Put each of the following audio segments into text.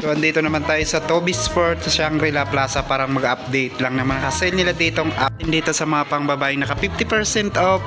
So andito naman tayo sa Toby Sport sa Shangri-La Plaza para mag-update lang naman kasi nila ditong app dito sa mga pangbabaeng naka 50% off.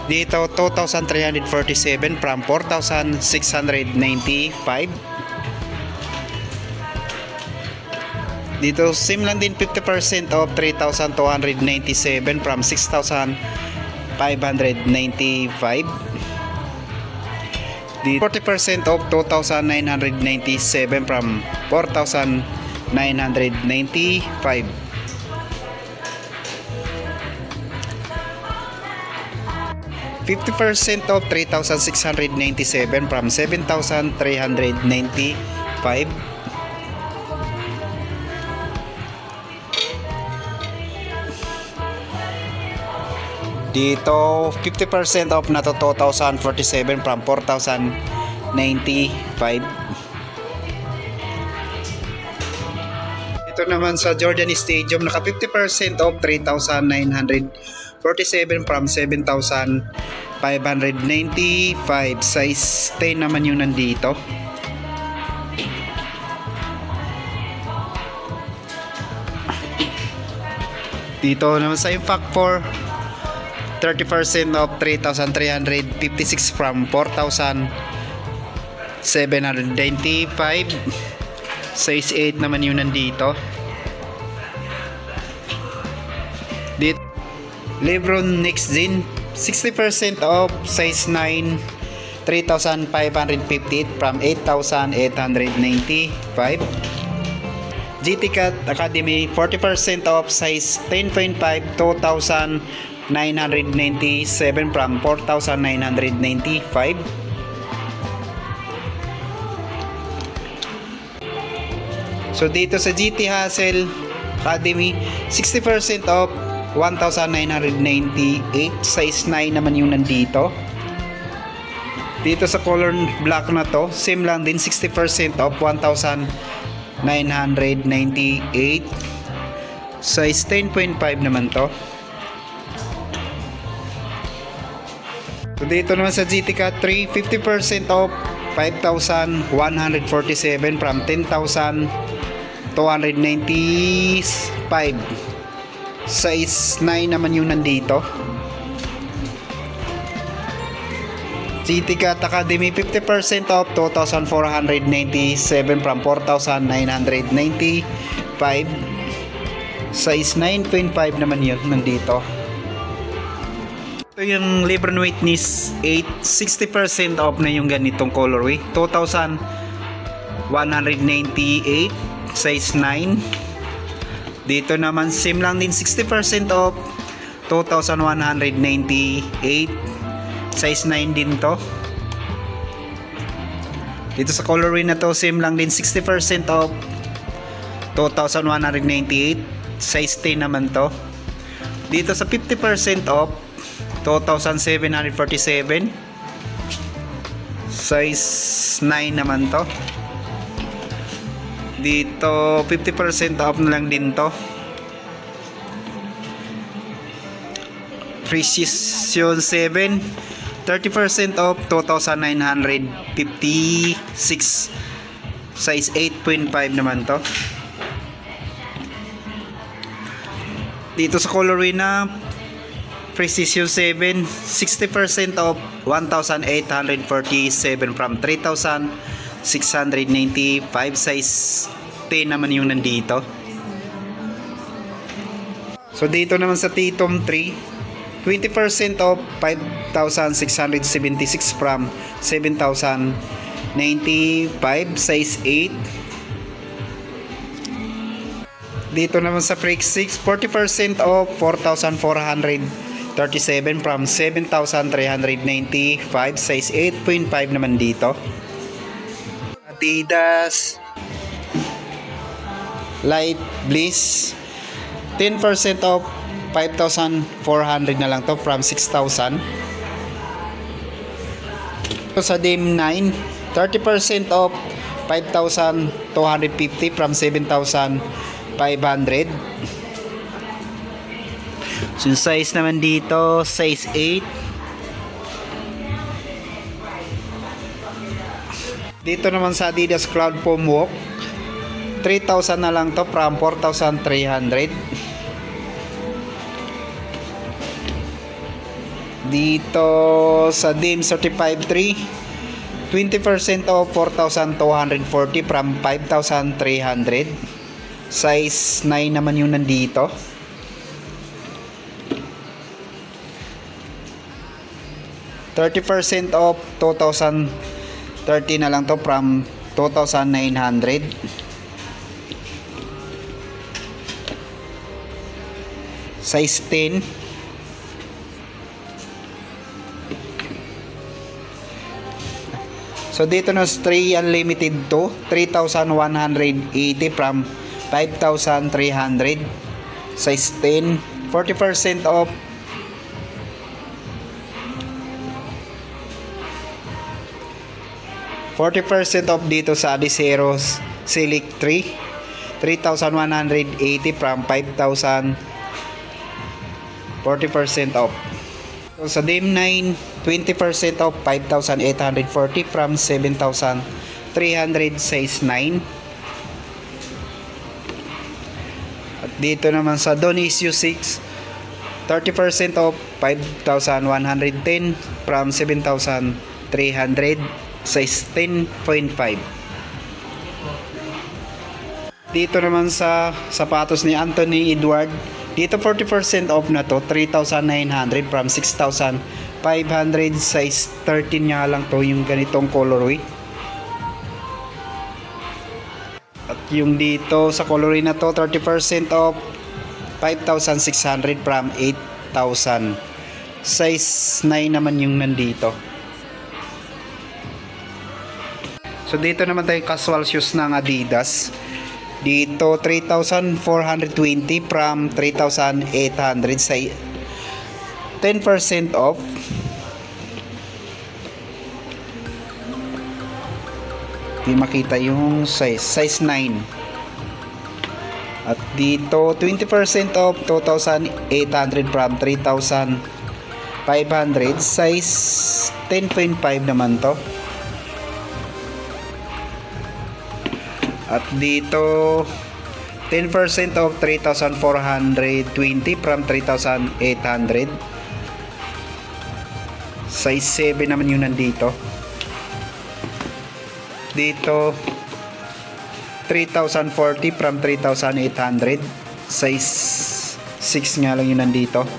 Dito 2,347 from 4,695. Dito same lang din 50% off 3,297 from 6,595. Di 40% off 2,997 from 4,995. $50% off 3,697 from 7,395. Dito 50% off na to 2,047 from 4,095. Ito naman sa Jordan Stadium naka 50% off 3,947 from 7,595. Size 10 naman yung nandito. Dito naman sa Impact 4 30% off 3,356 from 4,795. Size 8 naman yung nandito. Dito Lebron Next Gen 60% off size 9 3,558 from 8,895. GT Cat Academy 40% off size 10.5 2,997 from 4,995. So dito sa GT Hustle Academy 60% off 1,998. Size 9 naman yung nandito. Dito sa color black na to same lang din 60% off 1,998. Size 10.5 naman to. So dito naman sa GT Cat 3 50% off 5,147 from 10,295. Size 9 naman yung nandito. GT Cat Academy 50% off 2,497 from 4,995. Size 9.5 naman yun nandito. Ito yung Lebron Witness 8 60% off na yung ganitong colorway 2,198. Size 9. Dito naman same lang din 60% off 2,198. Size 9 din to. Dito sa colorway na to same lang din 60% off 2,198. Size 10 naman to. Dito sa 50% off 2,747. Size 9 naman to. Dito 50% off na lang din to. Precision 7 30% off 2,956. Size 8.5 naman to. Dito sa colorway na Precision 7 60% off 1,847 from 3,695. Size 10 naman yung nandito. So dito naman sa Titom 3 20% off 5,676 from 7,095. Size 8. Dito naman sa Freak 6 40% off 4,437 from 7,395. Size 8.5 naman dito. Adidas Light Bliss 10% off 5,400 na lang to from 6,000. Sa Dame 9 30% off 5,250 from 7,500. So yung size naman dito size 8. Dito naman sa Adidas Cloud Foam Walk, 3,000 na lang to from 4,300. Dito sa DIM Certified 3, 20% off, 4,240 from 5,300. Size 9 naman yung nandito. %30 off, 2,030 na lang to from 2,900. Size 10. So dito na 3 unlimited to 3,180 from 5,300. Size 10, 40% off. %40 off dito sa Adiceros Select 3, 3,180 from 5,000. 40% off. So sa DIM 9, 20% off, 5,840 from 7,300. Size 9. At dito naman sa Donisio 6, 30% off, 5,110 from 7,300. Size 10.5. Dito naman sa sapatos ni Anthony Edward, dito 40% off na to, 3,900 from 6,500. Size 13 nga lang to, yung ganitong colorway. At yung dito sa colorway na to, 30% off, 5,600 from 8,000. Size 9 naman yung nandito. So dito naman tayo casual shoes ng Adidas. Dito 3,420 from 3,800. Say 10% off. Di makita yung size 9. At dito 20% off, 2,800 from 3,500. Size 10.5 naman to. At dito 10% off, 3,420 from 3,800. Size 7 naman yung nandito. Dito 3,040 from 3,800. Size 6 nga lang yung nandito.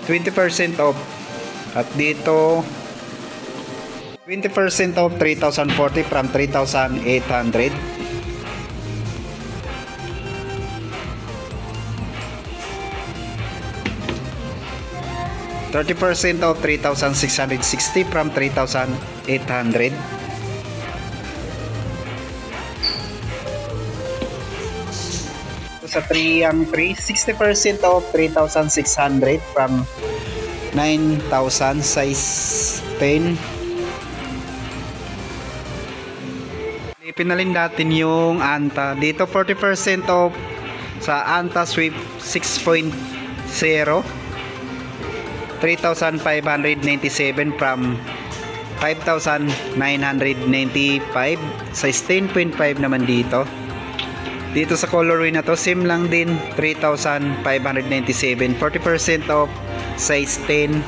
20% off. At dito 20% off, 3,040 from 3,800. %30 off, 3,660 from 3,800. Sa 3 60% off, 3,600 from 9,000. Size 10. Pinalin natin yung Anta. Dito 40% off sa Anta Swift 6.0, 3,597 from 5,995. Size 10.5 naman dito. Dito sa colorway na to, same lang din, 3,597. 40% off, size 10.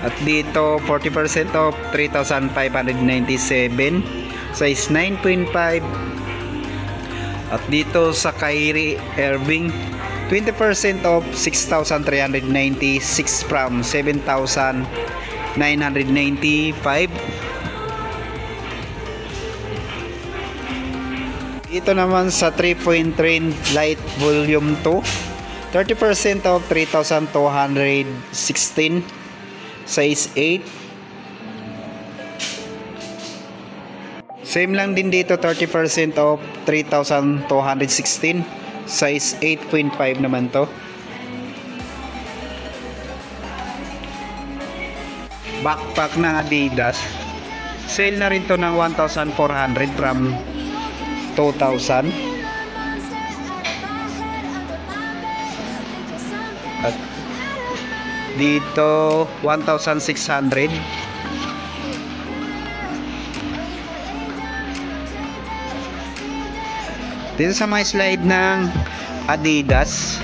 At dito 40% off, 3,597. Size 9.5. At dito sa Kyrie Irving, 20% off, 6,396 from 7,995. Dito naman sa 3-point light volume 2, 30% off, 3,216. Size 8. Same lang din dito, 30% off, 3,216. Size 8.5 naman to. Backpack ng Adidas. Sale na rin to ng 1,400 from 2,000. At dito 1,600. Dito sa mga slide ng Adidas,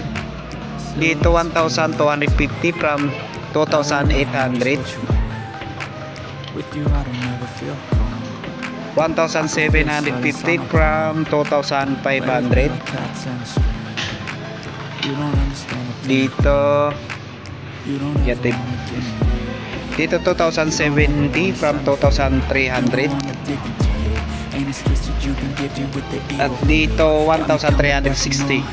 dito 1,250 from 2,800. 1,750 from 2,500. Dito dito 2,070 from 2,300. At dito 1,360.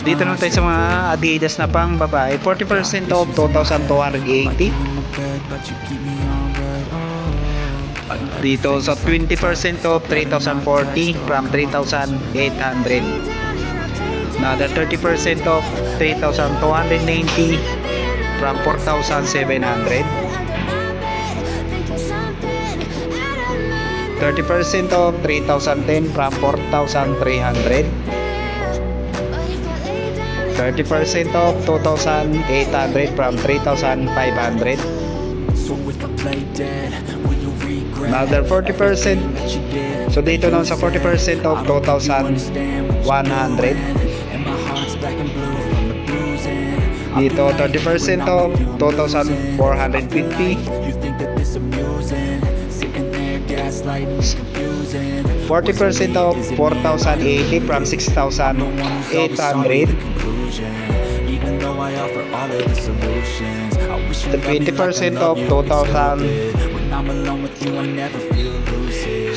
Dito naman tayo sa mga Adidas na pang babae, 40% off 2,280. Dito sa 20% off 3,040 from 3,800. Another 30% off 3,290 from 4,700. 30% off 3,010 from 4,300. 30% off 2,800 from 3,500. Another 40%. So dito naman sa 40% off 2,100. Dito 30% off 2,450. 40% off 4,080 from 6,800. The 20% off 2,000.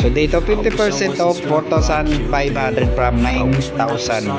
So dito 50% off 4,500 from 9,000.